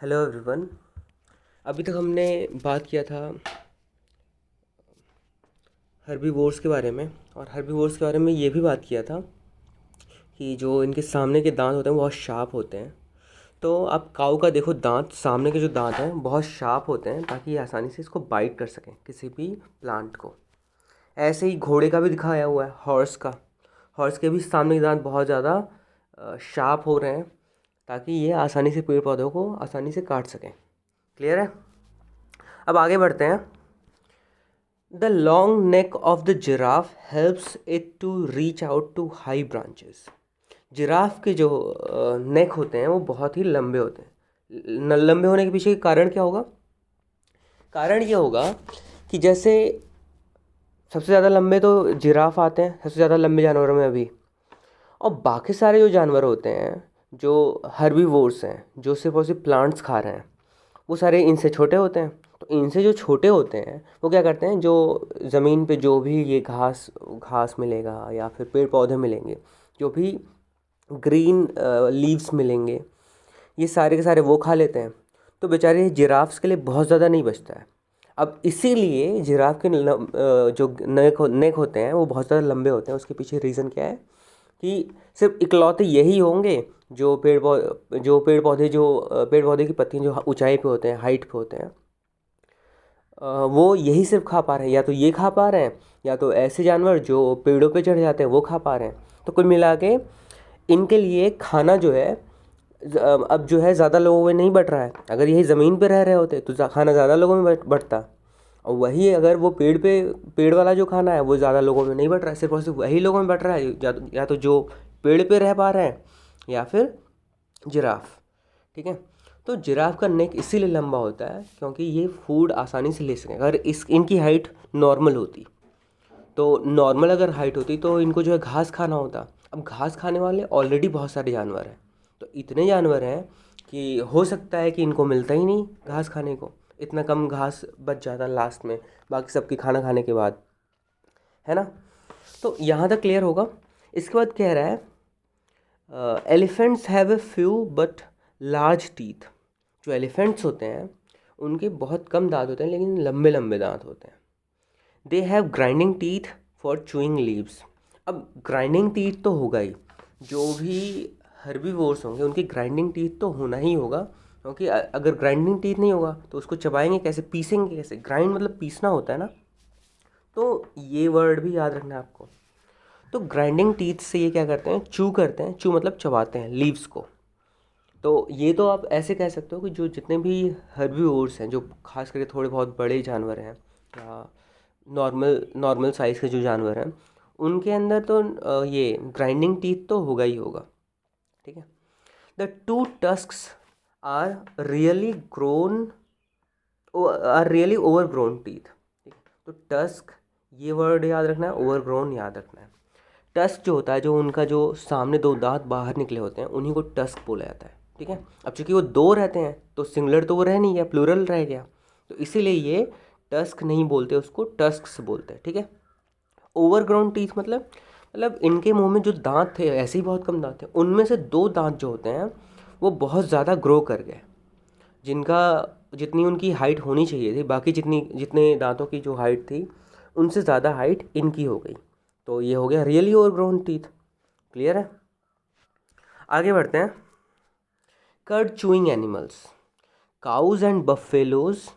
Hello everyone. अभी तक हमने बात किया था हर्बीवोर्स के बारे में, और हर्बीवोर्स के बारे में ये भी बात किया था कि जो इनके सामने के दांत होते हैं वो बहुत शार्प होते हैं। तो आप काऊ का देखो, दांत सामने के जो दांत हैं बहुत शार्प होते हैं ताकि ये आसानी से इसको बाइट कर सकें किसी भी प्लांट को। ऐसे ही घोड़े का भी दिखाया हुआ है, हॉर्स का। हॉर्स के भी सामने के दांत बहुत ज़्यादा शार्प हो रहे हैं ताकि ये आसानी से पेड़ पौधों को आसानी से काट सकें। क्लियर है? अब आगे बढ़ते हैं। The long neck of the giraffe helps it to reach out to high branches. Giraffe के जो नेक होते हैं वो बहुत ही लंबे होते हैं। लंबे होने के पीछे कारण क्या होगा? कारण ये होगा कि जैसे सबसे ज़्यादा लंबे तो जिराफ आते हैं सबसे ज़्यादा लंबे जानवरों में अभी, और बाकी सारे जो जानवर होते हैं जो हर्बीवोर्स हैं, जो सिर्फ और सिर्फ प्लांट्स खा रहे हैं, वो सारे इनसे छोटे होते हैं। तो इनसे जो छोटे होते हैं वो क्या करते हैं, जो ज़मीन पे जो भी ये घास घास मिलेगा या फिर पेड़ पौधे मिलेंगे, जो भी ग्रीन लीव्स मिलेंगे, ये सारे के सारे वो खा लेते हैं। तो बेचारे जिराफ्स के लिए बहुत ज़्यादा नहीं बचता है। अब इसीलिए जिराफ के जो नेक होते हैं वो बहुत ज़्यादा लंबे होते हैं। उसके पीछे रीज़न क्या है कि सिर्फ इकलौते यही होंगे जो पेड़ पौधे की पत्तियां जो ऊंचाई पे होते हैं, हाइट पे होते हैं, वो यही सिर्फ खा पा रहे हैं। या तो ये खा पा रहे हैं या तो ऐसे जानवर जो पेड़ों पे चढ़ जाते हैं वो खा पा रहे हैं। तो कुल मिला के इनके लिए खाना जो है अब जो है ज़्यादा लोगों में नहीं बट रहा है। अगर यही ज़मीन पे रह रहे होते तो खाना ज़्यादा लोगों में बटता, और वही अगर वो पेड़ वाला जो खाना है वो ज़्यादा लोगों में नहीं बट रहा है, सिर्फ और सिर्फ वही लोगों में बट रहा है, या तो जो पेड़ पे रह पा रहे हैं या फिर जिराफ। ठीक है? तो जिराफ का नेक इसीलिए लंबा होता है क्योंकि ये फूड आसानी से ले सकें। अगर इनकी हाइट नॉर्मल होती, तो नॉर्मल अगर हाइट होती तो इनको जो है घास खाना होता। अब घास खाने वाले ऑलरेडी बहुत सारे जानवर हैं, तो इतने जानवर हैं कि हो सकता है कि इनको मिलता ही नहीं घास खाने को। इतना कम घास बच जाता लास्ट में बाकी सबके खाना खाने के बाद, है ना? तो यहाँ तक क्लियर होगा। इसके बाद कह रहा है elephants have a few but large teeth. जो एलिफेंट्स होते हैं उनके बहुत कम दांत होते हैं लेकिन लंबे लंबे दांत होते हैं। They have grinding teeth for chewing leaves. अब ग्राइंडिंग टीथ तो होगा ही, जो भी हर्बीवोर्स होंगे उनकी ग्राइंडिंग टीथ तो होना ही होगा, क्योंकि अगर ग्राइंडिंग टीथ नहीं होगा तो उसको चबाएंगे कैसे, पीसेंगे कैसे? ग्राइंड मतलब पीसना होता है ना, तो ये वर्ड भी याद रखना है आपको। तो ग्राइंडिंग टीथ से ये क्या करते हैं, चू करते हैं। चू मतलब चबाते हैं लीव्स को। तो ये तो आप ऐसे कह सकते हो कि जो जितने भी हर्बीवोर्स हैं, जो खास करके थोड़े बहुत बड़े जानवर हैं या नॉर्मल नॉर्मल साइज़ के जो जानवर हैं, उनके अंदर तो ये ग्राइंडिंग टीथ तो होगा ही होगा। ठीक है? The two tusks are really grown are really over grown teeth. ठीक है? तो टस्क, ये वर्ड याद रखना है, ओवर ग्रोन याद रखना है। टस्क जो होता है, जो उनका जो सामने दो दांत बाहर निकले होते हैं, उन्हीं को टस्क बोला जाता है। ठीक है? अब चूंकि वो दो रहते हैं तो सिंगुलर तो वो रह नहीं गया, प्लूरल रह गया, तो इसीलिए ये टस्क नहीं बोलते, उसको टस्क्स बोलते हैं। ठीक है? ओवरग्राउंड टीथ मतलब इनके मुंह में जो दांत थे, ऐसे ही बहुत कम दांत थे, उनमें से दो दांत जो होते हैं वो बहुत ज़्यादा ग्रो कर गए, जिनका जितनी उनकी हाइट होनी चाहिए थी, बाकी जितने दांतों की जो हाइट थी उनसे ज़्यादा हाइट इनकी हो गई। तो ये हो गया रियली ओवरग्रोन टीथ। क्लियर है? आगे बढ़ते हैं। Curd chewing animals, cows and buffaloes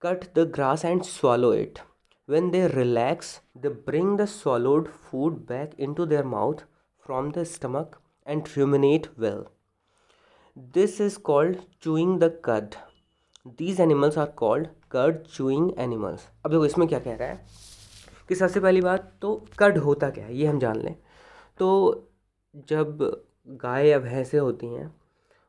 cut the grass and swallow it. When they relax, they bring the swallowed food back into their mouth from the stomach and ruminate well. This is called chewing the cud. These animals are called cud chewing animals. अब देखो इसमें क्या कह रहा है कि सबसे पहली बात तो कड होता क्या है ये हम जान लें। तो जब गाय या भैंसें होती हैं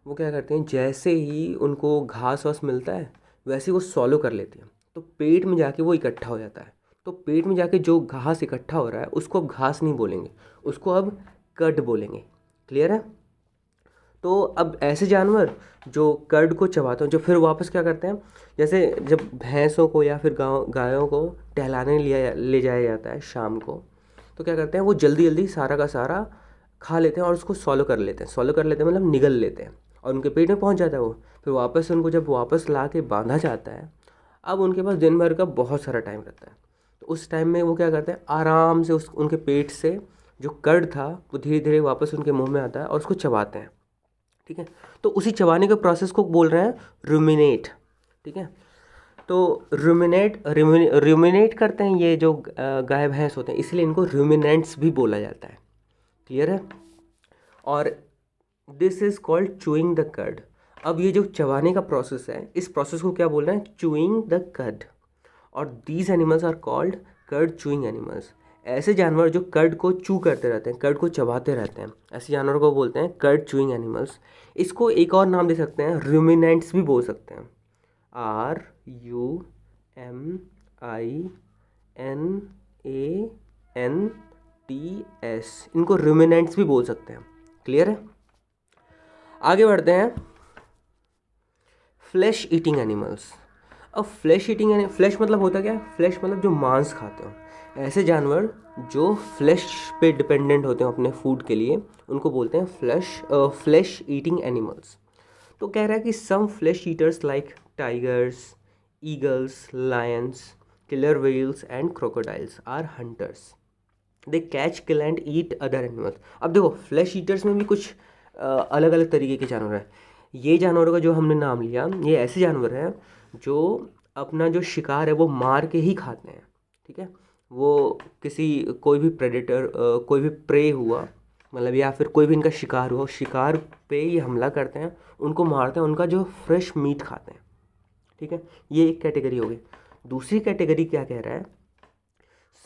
वो क्या करते हैं, जैसे ही उनको घास वास मिलता है वैसे ही वो सॉलो कर लेती हैं, तो पेट में जाके वो इकट्ठा हो जाता है। तो पेट में जाके जो घास इकट्ठा हो रहा है उसको अब घास नहीं बोलेंगे, उसको अब कर्ड बोलेंगे। क्लियर है? तो अब ऐसे जानवर जो कर्ड को चबाते हैं, जो फिर वापस क्या करते हैं, जैसे जब भैंसों को या फिर गायों को टहलाने ले जाया जाता है शाम को, तो क्या करते हैं वो जल्दी जल्दी सारा का सारा खा लेते हैं और उसको सॉलो कर लेते हैं। सॉलो कर लेते हैं मतलब निगल लेते हैं, और उनके पेट में पहुंच जाता है वो। फिर वापस से उनको जब वापस ला के बांधा जाता है, अब उनके पास दिन भर का बहुत सारा टाइम रहता है। तो उस टाइम में वो क्या करते हैं, आराम से उस उनके पेट से जो कर्ड था वो धीरे धीरे वापस उनके मुंह में आता है और उसको चबाते हैं। ठीक है, तो उसी चबाने के प्रोसेस को बोल रहे हैं रूमिनेट। ठीक है, तो रूमिनेट करते हैं ये जो गाय भैंस होते हैं, इसलिए इनको रूमिनेंट्स भी बोला जाता है। क्लियर है। और this is called chewing the curd. अब ये जो चबाने का प्रोसेस है, इस प्रोसेस को क्या बोल रहे हैं, चूइंग द कर्ड। और these animals are called curd chewing animals. ऐसे जानवर जो कर्ड को चू करते रहते हैं, कर्ड को चबाते रहते हैं, ऐसे जानवरों को बोलते हैं कर्ड चूइंग एनिमल्स। इसको एक और नाम दे सकते हैं, रूमिनेंट्स भी बोल सकते हैं। RUMINANTS, इनको रूमिनेंट्स भी बोल सकते हैं। क्लियर है। आगे बढ़ते हैं, फ्लैश ईटिंग एनिमल्स। अब फ्लैश मतलब होता क्या है, फ्लैश मतलब जो मांस खाते हो। ऐसे जानवर जो फ्लैश पे डिपेंडेंट होते हैं अपने फूड के लिए, उनको बोलते हैं फ्लैश ईटिंग एनिमल्स। तो कह रहा है कि some flesh eaters like tigers, eagles, lions, killer whales and crocodiles are hunters. They catch, kill and eat other animals. अब देखो, फ्लैश ईटर्स में भी कुछ अलग अलग तरीके के जानवर हैं। ये जानवरों का जो हमने नाम लिया, ये ऐसे जानवर हैं जो अपना जो शिकार है वो मार के ही खाते हैं। ठीक है, वो कोई भी प्रेडेटर, कोई भी प्रे हुआ मतलब, या फिर कोई भी इनका शिकार हुआ, शिकार पे ये हमला करते हैं, उनको मारते हैं, उनका जो फ्रेश मीट खाते हैं। ठीक है, ये एक कैटेगरी हो गई। दूसरी कैटेगरी क्या कह रहा है,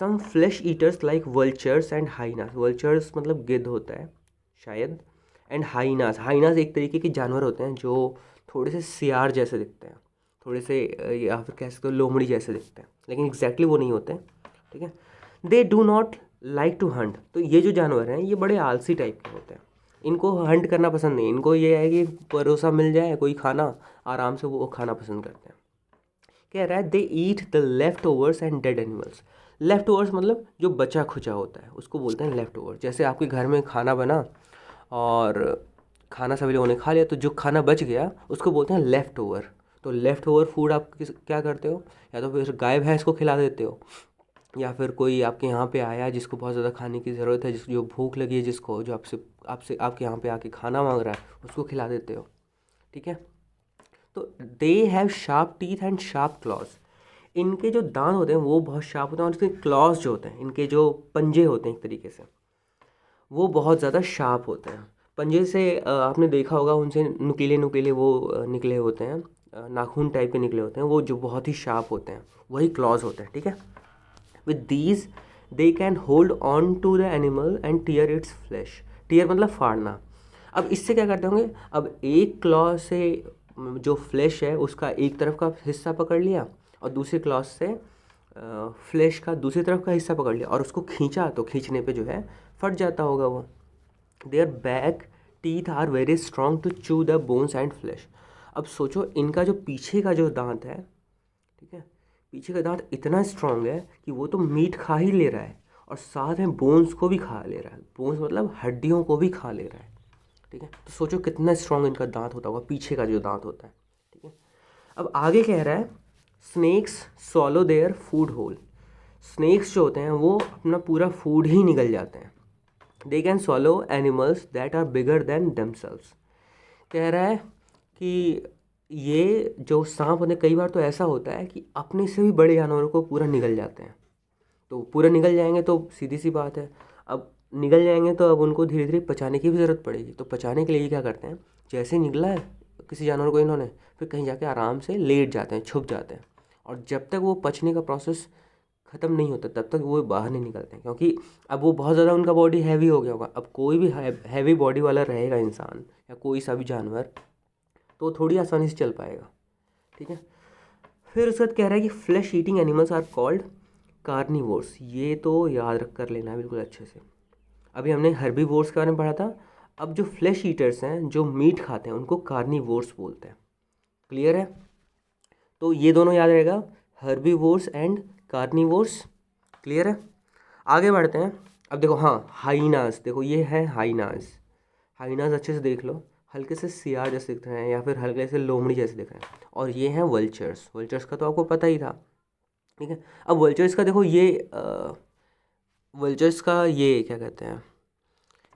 some flesh eaters like vultures and hyenas. Vultures मतलब गिद्ध होता है शायद, एंड हाइनास एक तरीके के जानवर होते हैं जो थोड़े से सियार जैसे दिखते हैं, थोड़े से या फिर कह सकते हो लोमड़ी जैसे दिखते हैं, लेकिन एग्जैक्टली वो नहीं होते हैं। ठीक है, they do not like to hunt. तो ये जो जानवर हैं ये बड़े आलसी टाइप के होते हैं, इनको हंट करना पसंद नहीं। इनको ये है कि परोसा मिल जाए कोई खाना, आराम से वो खाना पसंद करते हैं। कह रहा है they eat the leftovers and dead animals. Leftovers मतलब जो बचा खुचा होता है उसको बोलते हैं लेफ्ट ओवर। जैसे आपके घर में खाना बना और खाना सभी लोगों ने खा लिया, तो जो खाना बच गया उसको बोलते हैं लेफ्ट ओवर। तो लेफ्ट ओवर फूड आप क्या करते हो, या तो फिर गाय भैंस को खिला देते हो, या फिर कोई आपके यहाँ पे आया जिसको बहुत ज़्यादा खाने की ज़रूरत है, जिसको जो भूख लगी है, जिसको जो आपसे आपसे आपके यहाँ पे आके खाना मांग रहा है, उसको खिला देते हो। ठीक है, तो they have sharp teeth and sharp clause. इनके जो दांत होते हैं वो बहुत शार्प होते हैं, और इसके क्लॉज जो होते हैं, इनके जो पंजे होते हैं एक तरीके से, वो बहुत ज़्यादा शार्प होते हैं। पंजे से आपने देखा होगा उनसे नुकीले नुकीले वो निकले होते हैं, नाखून टाइप के निकले होते हैं, वो जो बहुत ही शार्प होते हैं, वही क्लॉज होते हैं। ठीक है, with these they can hold on to the animal and tear its flesh. Tear मतलब फाड़ना। अब इससे क्या करते होंगे, अब एक क्लॉ से जो फ्लैश है उसका एक तरफ का हिस्सा पकड़ लिया, और दूसरे क्लॉ से फ्लैश का दूसरी तरफ का हिस्सा पकड़ लिया, और उसको खींचा, तो खींचने पे जो है फट जाता होगा वो। Their back teeth are very strong to chew the bones and flesh. अब सोचो, इनका जो पीछे का जो दांत है, ठीक है, पीछे का दांत इतना स्ट्रॉन्ग है कि वो तो मीट खा ही ले रहा है, और साथ में बोन्स को भी खा ले रहा है। बोन्स मतलब हड्डियों को भी खा ले रहा है। ठीक है, तो सोचो कितना स्ट्रॉन्ग इनका दांत होता होगा, पीछे का जो दांत होता है। ठीक है, अब आगे कह रहा है snakes swallow their food whole. Snakes जो होते हैं वो अपना पूरा फूड ही निगल जाते हैं। They can swallow animals that are bigger than themselves. कह रहा है कि ये जो सांप होते हैं, कई बार तो ऐसा होता है कि अपने से भी बड़े जानवरों को पूरा निगल जाते हैं। तो पूरा निगल जाएंगे तो सीधी सी बात है, अब निगल जाएंगे तो अब उनको धीरे धीरे पचाने की भी ज़रूरत पड़ेगी। तो पचाने के लिए क्या करते हैं, जैसे निगला है किसी जानवर को इन्होंने, फिर कहीं जाके आराम से लेट जाते हैं, छुप जाते हैं, और जब तक वो पचने का प्रोसेस ख़त्म नहीं होता तब तक वो बाहर नहीं निकलते हैं। क्योंकि अब वो बहुत ज़्यादा उनका बॉडी हैवी हो गया होगा। अब कोई भी हैवी बॉडी वाला रहेगा इंसान या कोई सा भी जानवर, तो थोड़ी आसानी से चल पाएगा। ठीक है, फिर उसके बाद कह रहा है कि flesh eating animals are called carnivores. ये तो याद रख कर लेना है बिल्कुल अच्छे से। अभी हमने हर्बीवोर्स के बारे में पढ़ा था, अब जो फ्लैश ईटर्स हैं, जो मीट खाते हैं, उनको कार्निवोर्स बोलते हैं। क्लियर है, तो ये दोनों याद रहेगा, हर्बीवोर्स एंड कार्निवोर्स। क्लियर है, आगे बढ़ते हैं। अब देखो, हाँ, हाइनास, देखो ये है हाइनास। हाइनास अच्छे से देख लो। हल्के से सियार जैसे दिख रहे हैं या फिर हल्के से लोमड़ी जैसे दिख रहे हैं। और ये हैं वल्चर्स। वल्चर्स का तो आपको पता ही था, ठीक है। अब वल्चर्स का देखो, ये वल्चर्स का ये क्या कहते हैं,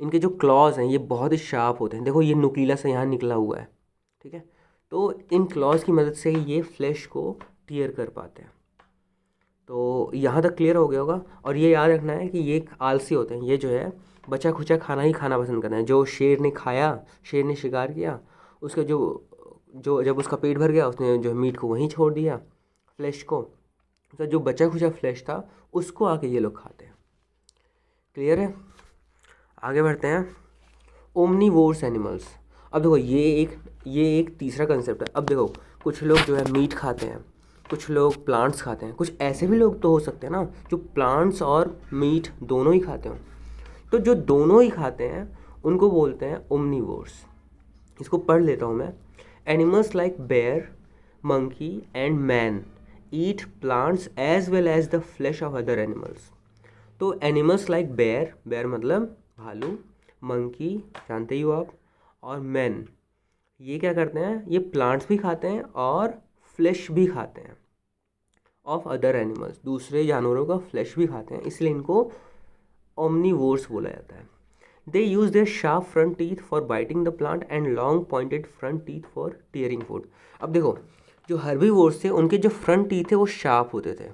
इनके जो क्लॉज हैं ये बहुत ही शार्प होते हैं। देखो ये नुकीला सा यहाँ निकला हुआ है, ठीक है। तो इन क्लॉज की मदद से ही ये फ्लैश को टीयर कर पाते हैं। तो यहाँ तक क्लियर हो गया होगा। और ये याद रखना है कि ये आलसी होते हैं। ये जो है बचा खुचा खाना ही खाना पसंद करते हैं। जो शेर ने खाया, शेर ने शिकार किया, उसका जो जो जब उसका पेट भर गया, उसने जो मीट को वहीं छोड़ दिया, फ्लैश को। उसका जो बचा खुचा फ्लैश था उसको आके ये लोग खाते हैं। क्लियर है? आगे बढ़ते हैं। Omnivores animals. अब देखो ये एक तीसरा कंसेप्ट है। अब देखो कुछ लोग जो है मीट खाते हैं, कुछ लोग प्लांट्स खाते हैं, कुछ ऐसे भी लोग तो हो सकते हैं ना जो प्लांट्स और मीट दोनों ही खाते हो। तो जो दोनों ही खाते हैं उनको बोलते हैं ओमनीवोर्स। इसको पढ़ लेता हूँ मैं। Animals like bear, monkey and man eat plants as well as the flesh of other animals. तो एनिमल्स लाइक बेयर, बेयर मतलब भालू, मंकी जानते ही हो आप, और मैन, ये क्या करते हैं, ये प्लांट्स भी खाते हैं और फ्लैश भी खाते हैं ऑफ अदर एनिमल्स। दूसरे जानवरों का फ्लैश भी खाते हैं, इसलिए इनको ओमनीवोर्स बोला जाता है। They use their sharp front teeth for biting the plant and long pointed front teeth for tearing food. अब देखो जो हर्बीवोर्स थे उनके जो फ्रंट टीथ थे वो शार्प होते थे,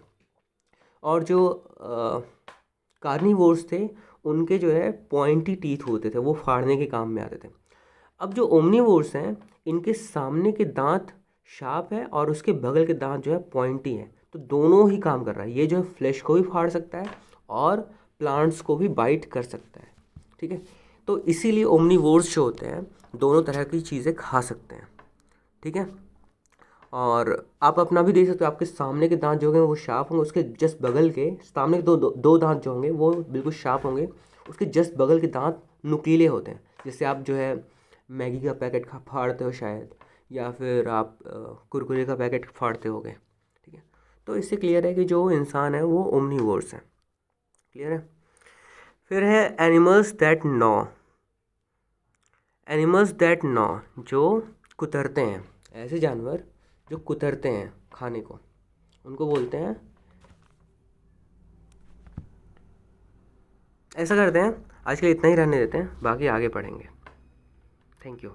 और जो कार्निवोर्स थे उनके जो है पॉइंटी टीथ होते थे, वो फाड़ने के काम में आते थे। अब जो ओमनीवोर्स हैं इनके सामने के दांत शार्प है और उसके बगल के दांत जो है पॉइंटी है। तो दोनों ही काम कर रहा है। ये जो है फ्लैश को भी फाड़ सकता है और प्लांट्स को भी बाइट कर सकता है, ठीक है। तो इसीलिए ओमनीवोर्स जो होते हैं दोनों तरह की चीज़ें खा सकते हैं, ठीक है। और आप अपना भी देख सकते हो, आपके सामने के दांत जो होंगे वो शार्प होंगे, उसके जस्ट बगल के सामने के दो दांत जो होंगे वो बिल्कुल शार्प होंगे, उसके जस्ट बगल के दांत नुकीले होते हैं। जैसे आप जो है मैगी का पैकेट फाड़ते हो शायद, या फिर आप कुरकुरे का पैकेट फाड़ते होगे, ठीक है। तो इससे क्लियर है कि जो इंसान है वो ओमनीवोर्स है। क्लियर है? फिर है एनिमल्स दैट नॉ। एनिमल्स दैट नॉ, जो कुतरते हैं, ऐसे जानवर जो कुतरते हैं खाने को, उनको बोलते हैं, ऐसा करते हैं। आज के लिए इतना ही रहने देते हैं, बाकी आगे पढ़ेंगे। Thank you.